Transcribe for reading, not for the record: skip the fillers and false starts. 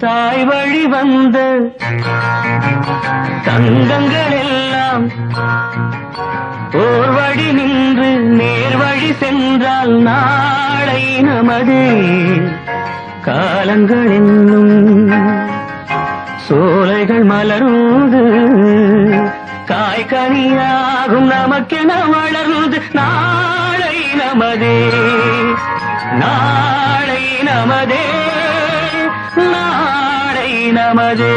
தாய் வழி வந்த தங்கங்கள் எல்லாம் ஓர் வழி நின்று நேர் வழி சென்றால் நாளை நமதே. காலங்கள் என்னும் சோலைகள் மலர்ந்து காய்கனியாகும் நமக்கென வளர்ந்து நாளை நமதே. நாளை நமதே, நாளை நமதே.